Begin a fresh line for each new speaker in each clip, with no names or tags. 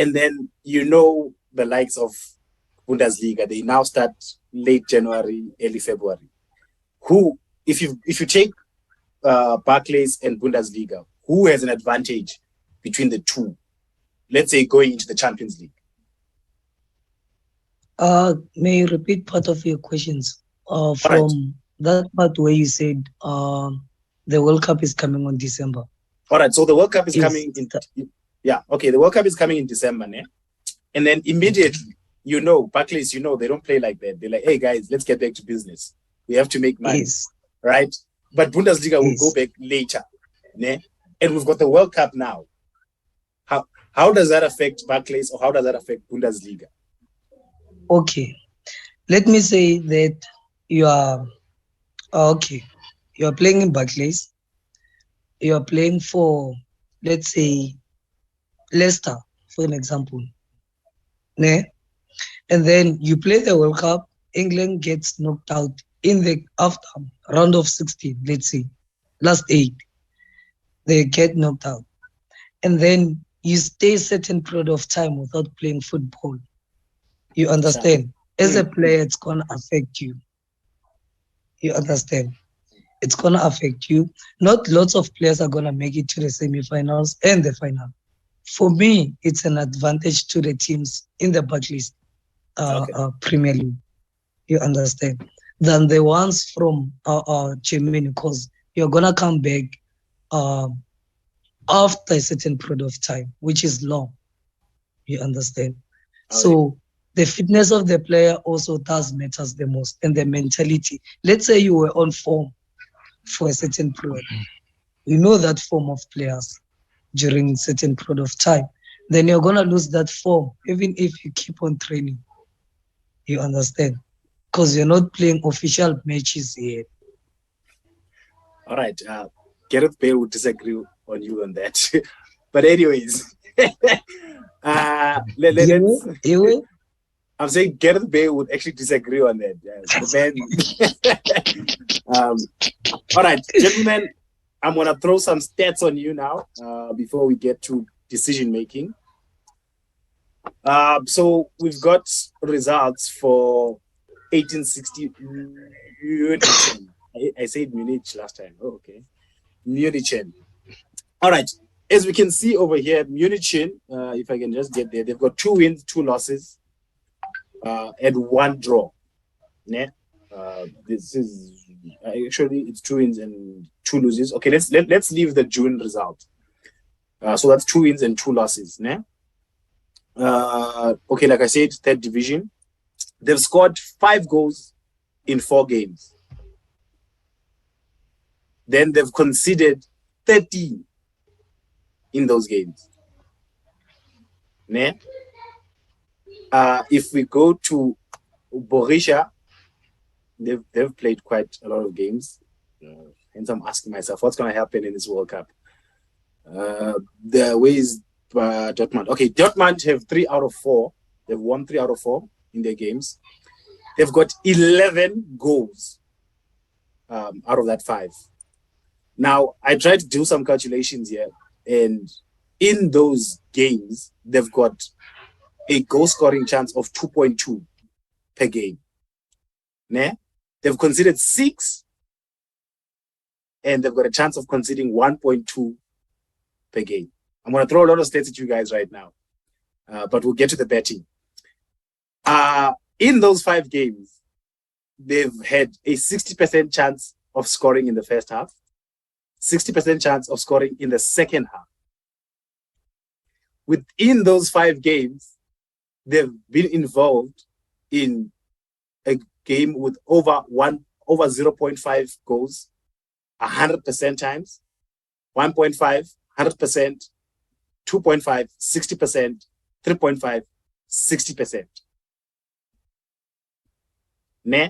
And then the likes of Bundesliga, they now start late January, early February. Who, if you take Barclays and Bundesliga, who has an advantage between the two? Let's say going into the Champions League.
May you repeat part of your questions? From
right.
That part where you said the World Cup is coming on December.
All right, so the World Cup is coming in. Yeah, okay, the World Cup is coming in December, né? And then immediately, Barclays, they don't play like that. They're like, hey guys, let's get back to business. We have to make money,
yes.
Right? But Bundesliga will go back later, né? And we've got the World Cup now. How does that affect Barclays, or how does that affect Bundesliga?
Okay, let me say that you are playing in Barclays. You are playing for, let's say, Leicester, for an example. Ne? And then you play the World Cup. England gets knocked out in the after round of 16, let's say, last 8. They get knocked out. And then you stay a certain period of time without playing football. You understand? As a player, it's going to affect you. You understand? It's going to affect you. Not lots of players are going to make it to the semifinals and the final. For me, it's an advantage to the teams in the Barclays Premier League. You understand? Than the ones from Germany, because you're going to come back after a certain period of time, which is long. You understand? So the fitness of the player also does matters the most, and the mentality. Let's say you were on form for a certain period. You know that form of players during a certain period of time. Then you're going to lose that form, even if you keep on training. You understand? Because you're not playing official matches yet.
All right. Gareth Bale would disagree on you on that. But anyways, I'm saying Gareth Bale would actually disagree on that. All right, gentlemen, I'm going to throw some stats on you now before we get to decision making. So we've got results for 1860 Munich. I said Munich last time. Oh, okay. Munich. All right. As we can see over here, Munich, if I can just get there, they've got 2 wins, 2 losses, and 1 draw. Yeah. This is actually it's 2 wins and 2 losses. Okay, let's leave the June result. So that's 2 wins and 2 losses. Yeah. Okay, like I said, 3rd division. They've scored 5 goals in 4 games. Then they've conceded 13 in those games. Ne? If we go to Borussia, they've played quite a lot of games. Hence I'm asking myself, what's going to happen in this World Cup? Where is Dortmund? Okay, Dortmund have 3 out of 4. They've won 3 out of 4 in their games. They've got 11 goals out of that 5. Now, I tried to do some calculations here, and in those games, they've got a goal scoring chance of 2.2 per game. Ne? They've conceded 6, and they've got a chance of conceding 1.2 per game. I'm going to throw a lot of stats at you guys right now, but we'll get to the betting. In those 5 games, they've had a 60% chance of scoring in the first half, 60% chance of scoring in the second half. Within those 5 games, they've been involved in a game with over 0.5 goals, 100% times, 1.5, 100%, 2.5, 60%, 3.5, 60%. Ne?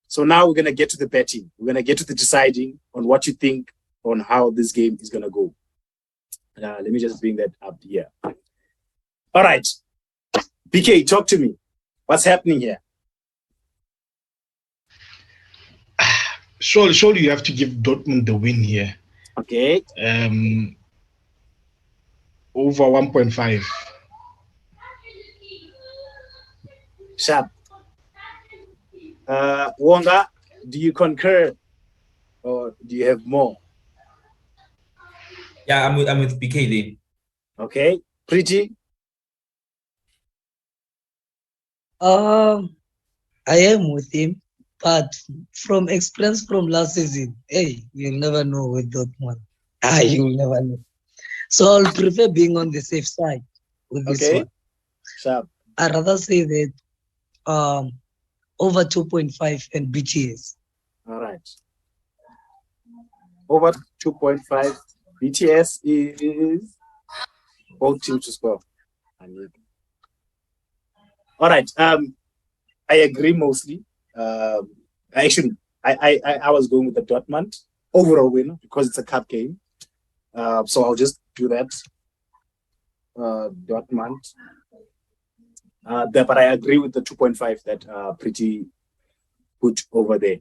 So now we're going to get to the betting. We're going to get to the deciding on what you think on how this game is going to go. Let me just bring that up here. All right. BK, talk to me. What's happening here?
Surely you have to give Dortmund the win here.
Okay.
Over 1.5.
Sharp. Wonga, do you concur or do you have more?
Yeah, I'm with BK.
Okay. Pretty.
I am with him, but from experience from last season, hey, you'll never know with Dortmund. You'll never know. So I'll prefer being on the safe side with this
Okay.
one.
Sharp.
I'd rather say that over 2.5 and BTS.
All right. Over 2.5. BTS is both teams to score. All right. I agree mostly. Actually, I was going with the Dortmund overall win because it's a cup game. So I'll just do that. Dortmund. But I agree with the 2.5 that Pretty put over there.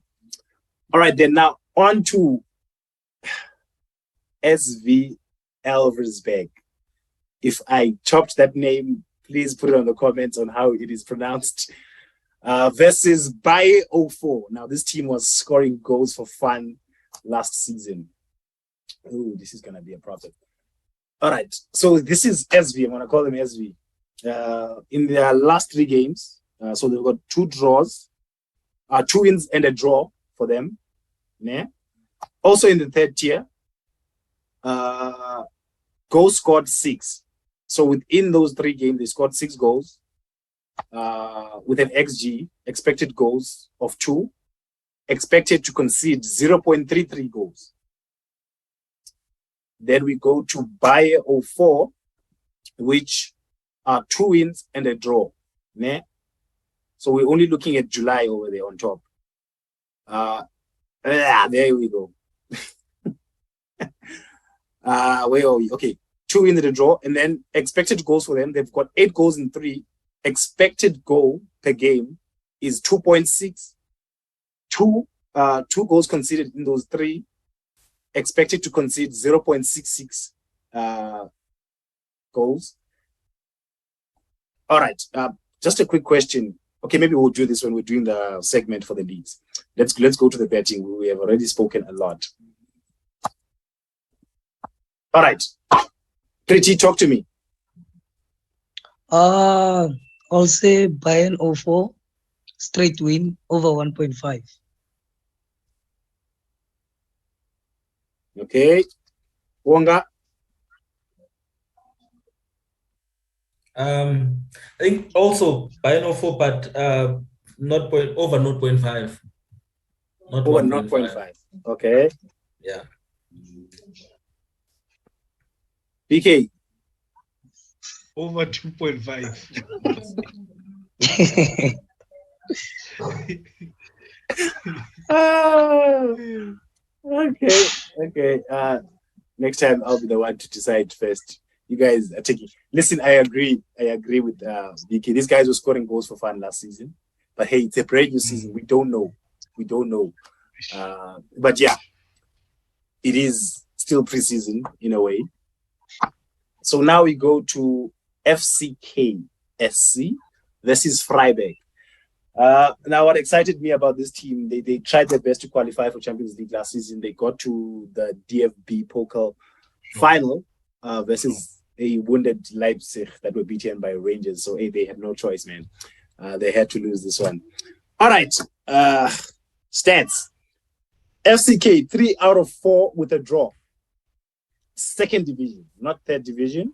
All right, then now on to SV Elversberg. If I chopped that name, please put it on the comments on how it is pronounced. Versus Bayer 04. Now, this team was scoring goals for fun last season. Oh, this is going to be a problem. All right. So this is SV. I'm going to call them SV. In their last 3 games, so they've got 2 draws, 2 wins and a draw for them. Yeah. Also in the 3rd tier, goals scored 6. So within those 3 games, they scored 6 goals with an XG, expected goals of 2, expected to concede 0.33 goals. Then we go to Bayer 04, which are 2 wins and a draw. Yeah? So we're only looking at July over there on top. There we go. Where are we? Okay, 2 wins and a draw, and then expected goals for them. They've got 8 goals in 3. Expected goal per game is 2.6. 2 goals conceded in those 3. Expected to concede 0.66 goals. All right. Just a quick question. Okay, maybe we'll do this when we're doing the segment for the leagues. Let's go to the betting. We have already spoken a lot. All right. Pretty, talk to me.
I'll say Bayern 04, straight win over 1.5.
Okay. Wonga.
I think also Bayern 04, but not over 0.5. Not
Over
1.5.
0.5. Okay.
Yeah.
BK.
Over 2.5.
Okay. Next time I'll be the one to decide first. You guys are taking. Listen, I agree with BK. These guys were scoring goals for fun last season, but hey, it's a brand new season. We don't know. But yeah, it is still preseason in a way. So now we go to FCK SC versus Freiburg. Now, what excited me about this team, they tried their best to qualify for Champions League last season. They got to the DFB Pokal final versus a wounded Leipzig that were beaten by Rangers. So they had no choice, man. They had to lose this one. All right. Stats. FCK, 3 out of 4 with a draw. 2nd division, not 3rd division.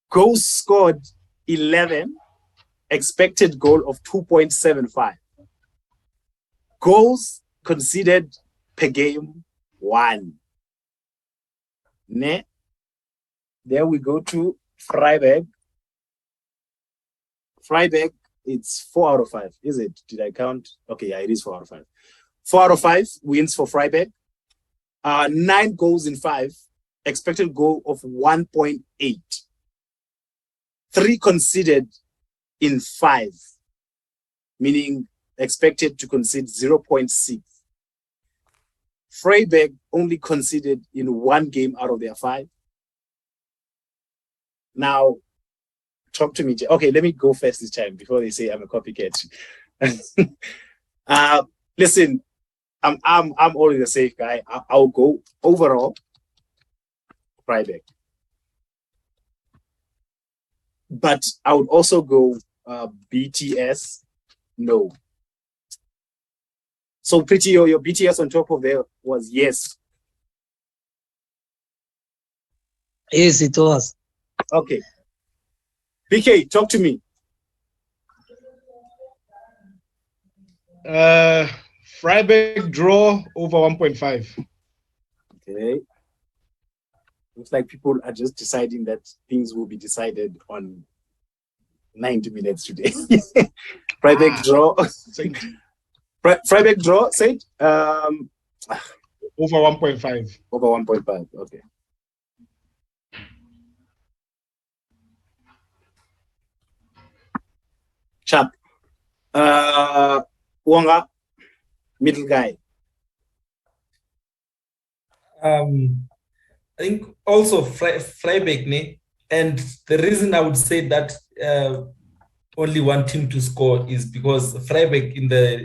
Goals scored 11. Expected goal of 2.75. Goals conceded per game, 1. There we go to Freiburg. Freiburg, it's 4 out of 5. Is it? Did I count? Okay, yeah, it is 4 out of 5. 4 out of 5 wins for Freiburg. 9 goals in 5. Expected goal of 1.8. 3 conceded in 5, meaning expected to concede 0.6. Freiburg only conceded in 1 game out of their 5. Now, talk to me. Okay, let me go first this time before they say I'm a copycat. Listen, I'm always a safe guy. I'll go overall Freiburg, but I would also go BTS. No. So pretty your BTS on top of there was yes.
Yes, it was.
Okay. BK, talk to me.
Freiburg draw over 1.5.
Okay. Looks like people are just deciding that things will be decided on 90 minutes today. Freiburg draw. Freiburg draw, said?
Over 1.5.
Over 1.5. Okay. Chap. Wonga, middle guy.
I think also Freiburg, and the reason I would say that only one team to score is because Freiburg in those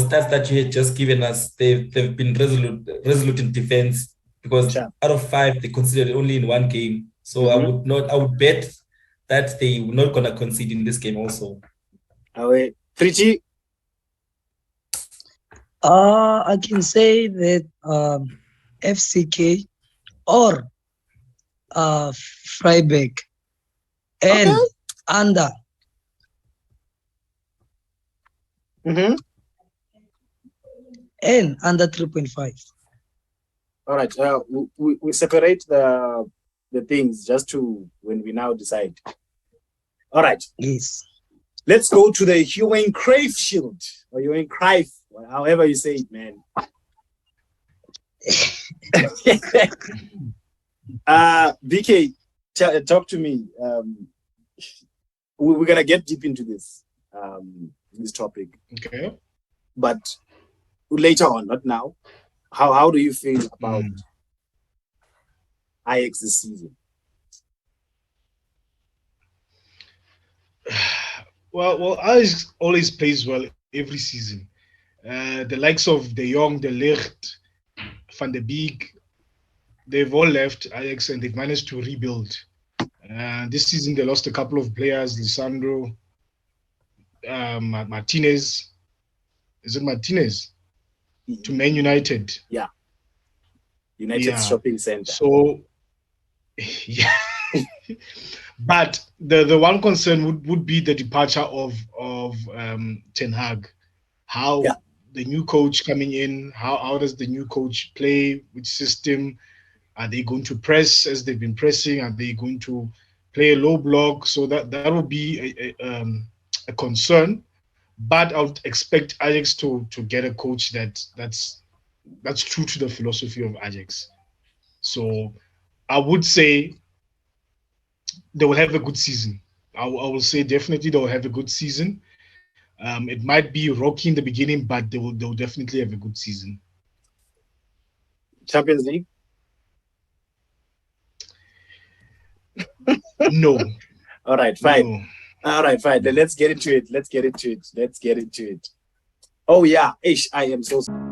stats that you had just given us, they've been resolute in defense, because out of 5 they considered only in one game. So I would bet that they were not gonna concede in this game also.
Away. 3G.
I can say that FCK or Freiburg and under. And under 3.5.
All right. We separate the things just to when we now decide. All right.
Yes.
Let's go to the Johan Cruyff Shield or Johan Cruyff, however you say it, man. BK, talk to me. We're gonna get deep into this topic.
Okay.
But later on, not now. How do you feel about Ajax this season?
Well, Ajax always plays well every season. The likes of De Jong, De Ligt, Van de Beek, they've all left Ajax and they've managed to rebuild. This season they lost a couple of players, Lisandro, Martinez. Is it Martinez? To Man United.
Yeah. United Shopping Center.
So, yeah. But the one concern would be the departure of Ten Hag. How the new coach coming in, how does the new coach play? Which system? Are they going to press as they've been pressing? Are they going to play a low block? So that will be a concern. But I would expect Ajax to get a coach that's true to the philosophy of Ajax. So I would say they will have a good season. I will say definitely they will have a good season. It might be rocky in the beginning, but they will definitely have a good season.
Champions League?
No.
All right, fine.
No.
All right, fine. Then let's get into it. Oh yeah, I am so sorry.